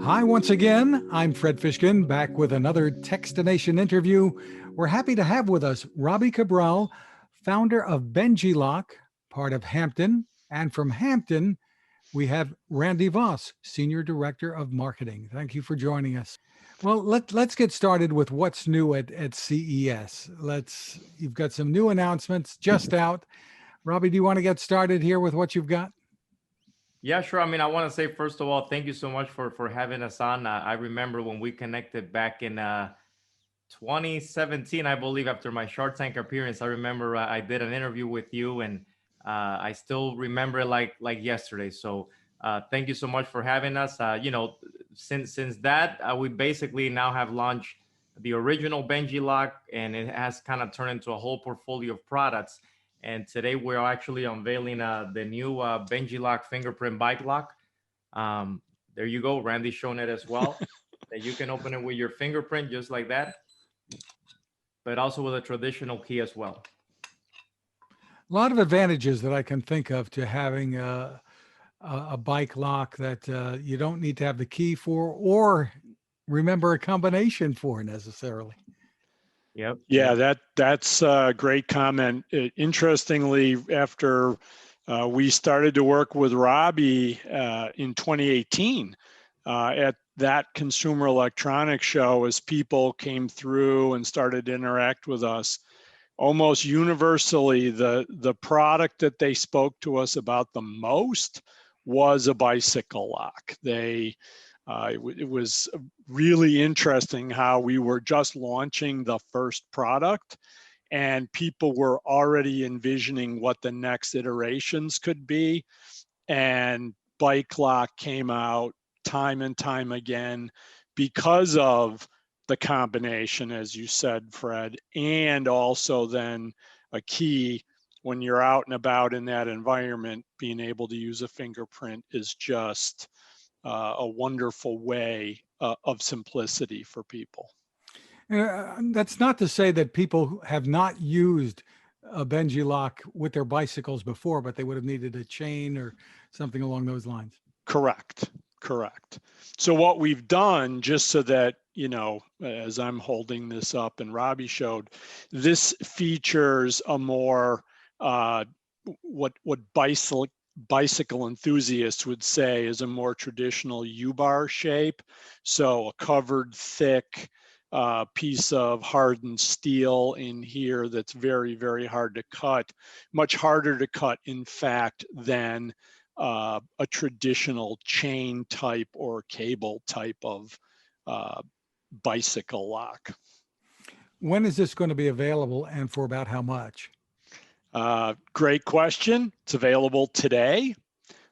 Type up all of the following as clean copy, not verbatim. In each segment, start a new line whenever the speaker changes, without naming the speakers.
Hi, once again. I'm Fred Fishkin, back with another Techstination interview. We're happy to have with us Robbie Cabral, founder of BenjiLock, part of Hampton. And from Hampton, we have Randy Voss, Senior Director of Marketing. Thank you for joining us. Well, let's get started with what's new at CES. You've got some new announcements just out. Robbie, do you want to get started here with what you've got?
Yeah, sure. I mean, I want to say, first of all, thank you so much for having us on. I remember when we connected back in 2017, I believe, after my Shark Tank appearance. I remember I did an interview with you, and I still remember it like yesterday. So thank you so much for having us. Since that, we basically now have launched the original BenjiLock, and it has kind of turned into a whole portfolio of products. And today we're actually unveiling the new BenjiLock fingerprint bike lock. There you go. Randy's showing it as well. That you can open it with your fingerprint just like that, but also with a traditional key as well.
A lot of advantages that I can think of to having a bike lock that you don't need to have the key for or remember a combination for necessarily.
Yep.
Yeah, that's a great comment. Interestingly, after we started to work with Robbie in 2018 at that Consumer Electronics Show, as people came through and started to interact with us, almost universally, the product that they spoke to us about the most was a bicycle lock. It was really interesting how we were just launching the first product and people were already envisioning what the next iterations could be. And bike lock came out time and time again because of the combination, as you said, Fred, and also then a key when you're out and about in that environment. Being able to use a fingerprint is just a wonderful way of simplicity for people.
That's not to say that people who have not used a BenjiLock with their bicycles before, but they would have needed a chain or something along those lines.
Correct. So what we've done, just so that, as I'm holding this up and Robbie showed, this features a more, what bicycle enthusiasts would say is a more traditional U-bar shape. So a covered thick piece of hardened steel in here that's very, very hard to cut, much harder to cut, in fact, than a traditional chain type or cable type of bicycle lock.
When is this going to be available and for about how much?
Great question. It's available today.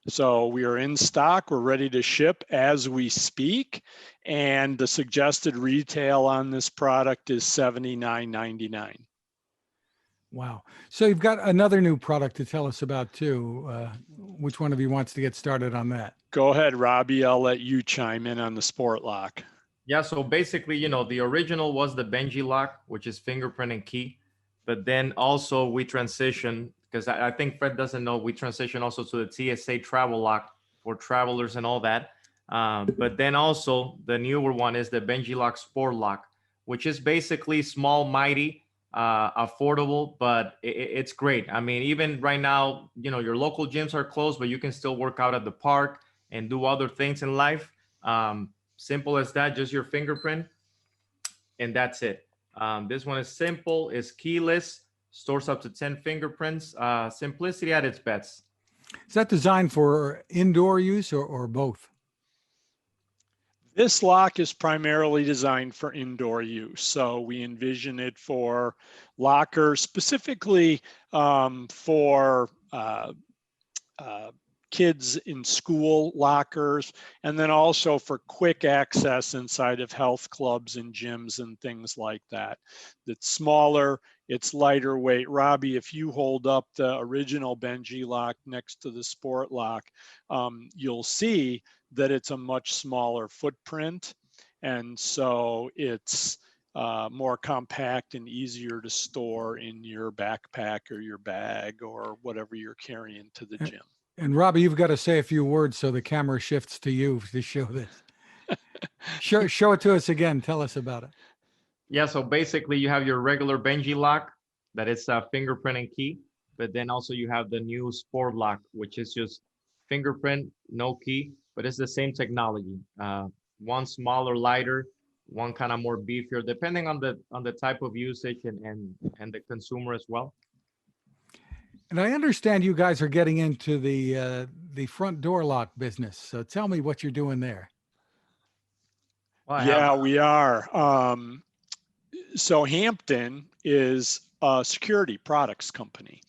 So we are in stock. We're ready to ship as we speak. And the suggested retail on this product is $79.99.
Wow. So you've got another new product to tell us about too. Which one of you wants to get started on that?
Go ahead, Robbie. I'll let you chime in on the Sport Lock.
Yeah, so basically, the original was the BenjiLock, which is fingerprint and key. But then also we transitioned, because I think Fred doesn't know, we transitioned also to the TSA travel lock for travelers and all that. But then also the newer one is the BenjiLock Sport Lock, which is basically small, mighty, affordable, but it's great. I mean, even right now, your local gyms are closed, but you can still work out at the park and do other things in life. Simple as that, just your fingerprint, and that's it. This one is simple, is keyless, stores up to 10 fingerprints, simplicity at its best.
Is that designed for indoor use or both?
This lock is primarily designed for indoor use. So we envision it for lockers, specifically for kids in school lockers, and then also for quick access inside of health clubs and gyms and things like that. It's smaller, it's lighter weight. Robbie, if you hold up the original BenjiLock next to the Sport Lock, you'll see that it's a much smaller footprint. And so it's more compact and easier to store in your backpack or your bag or whatever you're carrying to the gym.
And Robbie, you've got to say a few words so the camera shifts to you to show this. Show it to us again. Tell us about it.
Yeah, so basically you have your regular BenjiLock that is a fingerprint and key, but then also you have the new Sport Lock, which is just fingerprint, no key, but it's the same technology. One smaller, lighter, one kind of more beefier, depending on the type of usage and the consumer as well.
And I understand you guys are getting into the front door lock business. So tell me what you're doing there.
Well, I have
Yeah, we are. So Hampton is a security products company,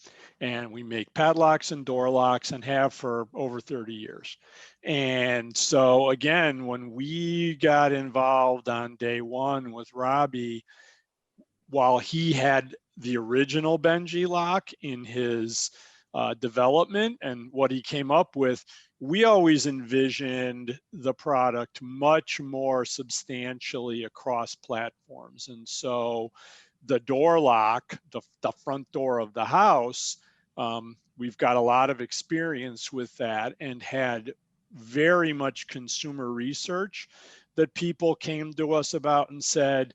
and we make padlocks and door locks and have for over 30 years. And so again, when we got involved on day one with Robbie, while he had the original BenjiLock in his development and what he came up with, we always envisioned the product much more substantially across platforms. And so the door lock, the front door of the house, we've got a lot of experience with that and had very much consumer research that people came to us about and said,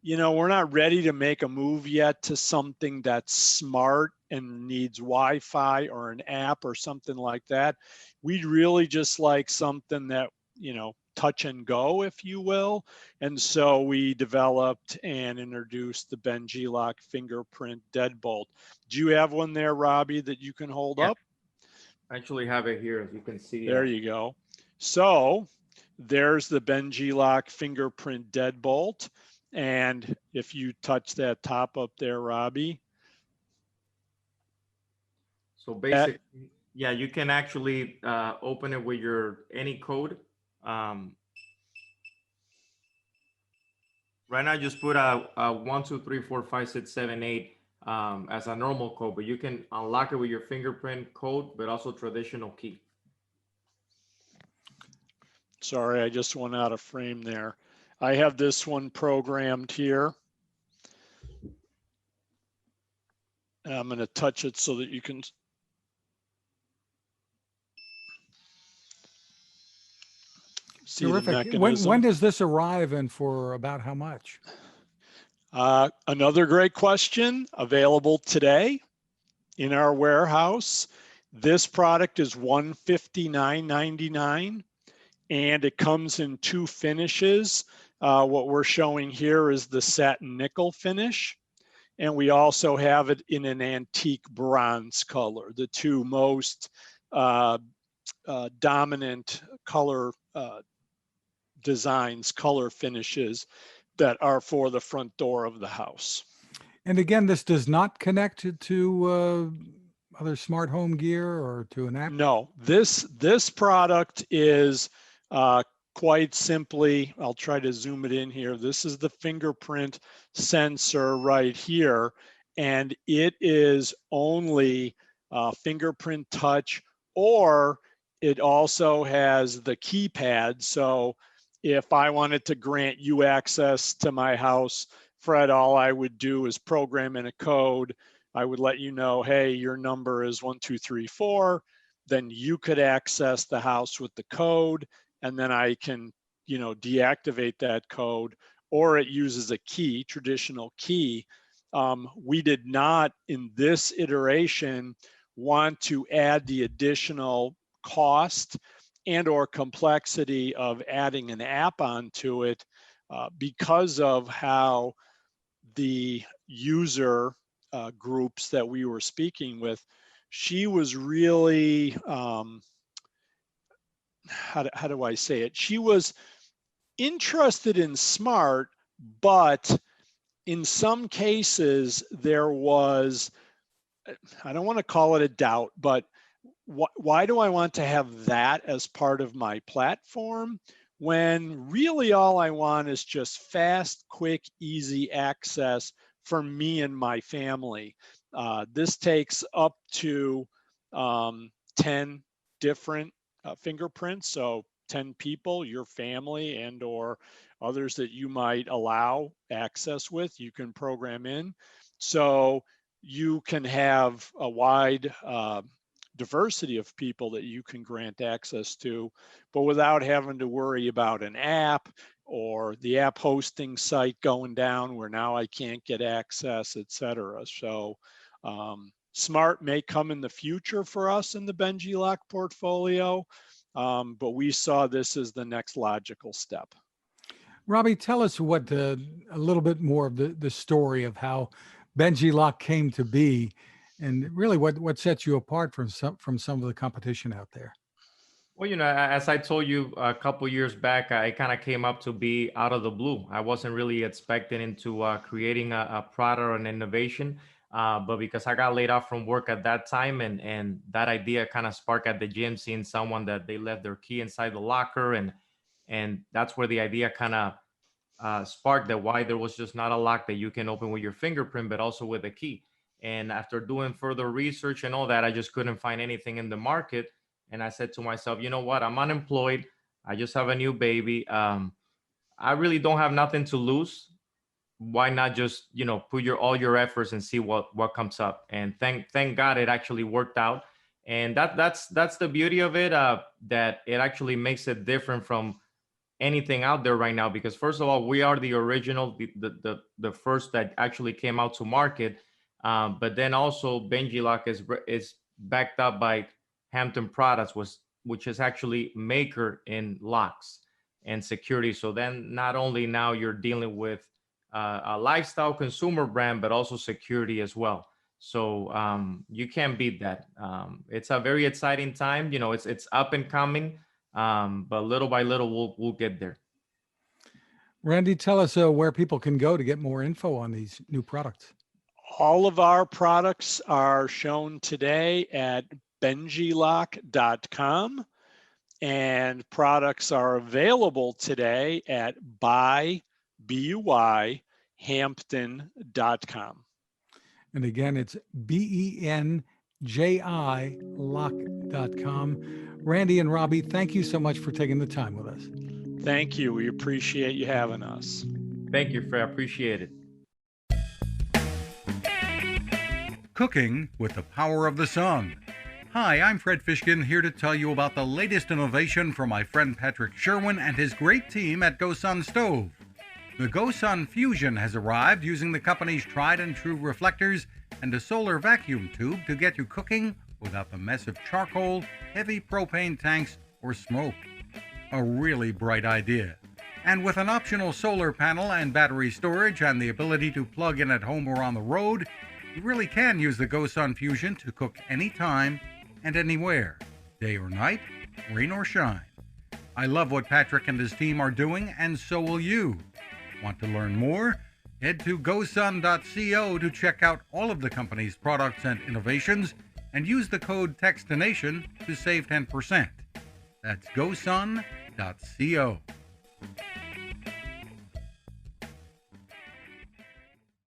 you know, we're not ready to make a move yet to something that's smart and needs Wi-Fi or an app or something like that. We'd really just like something that, you know, touch and go, if you will. And so we developed and introduced the BenjiLock fingerprint deadbolt. Do you have one there, Robbie, that you can hold
Yeah,
up?
I actually have it here, as you can see.
There you go. So there's the BenjiLock fingerprint deadbolt. And if you touch that top up there, Robbie.
So basically, yeah, you can actually open it with your any code. Um, right now, just put a 1, 2, 3, 4, 5, 6, 7, 8 as a normal code, but you can unlock it with your fingerprint code, but also traditional key.
Sorry, I just went out of frame there. I have this one programmed here. And I'm going to touch it so that you can see
Terrific.
the mechanism.
When does this arrive and for about how much?
Another great question, available today in our warehouse. This product is $159.99 and it comes in two finishes. What we're showing here is the satin nickel finish. And we also have it in an antique bronze color, the two most dominant color designs, color finishes that are for the front door of the house.
And again, this does not connect to other smart home gear or to an app?
No, this product is quite simply, I'll try to zoom it in here. This is the fingerprint sensor right here, and it is only fingerprint touch, or it also has the keypad. So if I wanted to grant you access to my house, Fred, all I would do is program in a code. I would let you know, hey, your number is 1234. Then you could access the house with the code, and then I can, you know, deactivate that code, or it uses a key, traditional key. We did not, in this iteration, want to add the additional cost and or complexity of adding an app onto it because of how the user groups that we were speaking with, she was really, how do I say it? She was interested in smart, but in some cases there was, I don't want to call it a doubt, but why do I want to have that as part of my platform when really all I want is just fast, quick, easy access for me and my family? This takes up to 10 different fingerprints, so 10 people, your family and or others that you might allow access with, you can program in. So you can have a wide diversity of people that you can grant access to, but without having to worry about an app or the app hosting site going down where now I can't get access, etc. So Smart may come in the future for us in the BenjiLock portfolio, but we saw this as the next logical step.
Robbie, tell us what a little bit more of the story of how BenjiLock came to be, and really what sets you apart from some of the competition out there.
Well, as I told you a couple years back, I kind of came up to be out of the blue. I wasn't really expecting into creating a product or an innovation, but because I got laid off from work at that time, and that idea kind of sparked at the gym, seeing someone that they left their key inside the locker, and that's where the idea kind of sparked, that why there was just not a lock that you can open with your fingerprint, but also with a key. And after doing further research and all that, I just couldn't find anything in the market. And I said to myself, you know what? I'm unemployed. I just have a new baby. I really don't have nothing to lose. Why not just, put all your efforts and see what comes up? And thank God it actually worked out. And that's the beauty of it, that it actually makes it different from anything out there right now, because first of all, we are the original, the first that actually came out to market, but then also BenjiLock is backed up by Hampton products, which is actually maker in locks and security. So then not only now you're dealing with a lifestyle consumer brand, but also security as well. So you can't beat that. It's a very exciting time. It's up and coming. But little by little, we'll get there.
Randy, tell us where people can go to get more info on these new products.
All of our products are shown today at BenjiLock.com, and products are available today at Hampton.com.
And again, it's BenjiLock.com. Randy and Robbie, thank you so much for taking the time with us.
Thank you. We appreciate you having us.
Thank you, Fred. I appreciate it.
Cooking with the power of the sun. Hi, I'm Fred Fishkin, here to tell you about the latest innovation from my friend Patrick Sherwin and his great team at GoSun Stove. The GoSun Fusion has arrived using the company's tried and true reflectors and a solar vacuum tube to get you cooking without the mess of charcoal, heavy propane tanks, or smoke. A really bright idea. And with an optional solar panel and battery storage and the ability to plug in at home or on the road, you really can use the GoSun Fusion to cook anytime and anywhere, day or night, rain or shine. I love what Patrick and his team are doing, and so will you. Want to learn more? Head to gosun.co to check out all of the company's products and innovations, and use the code Techstination to save 10%. That's gosun.co.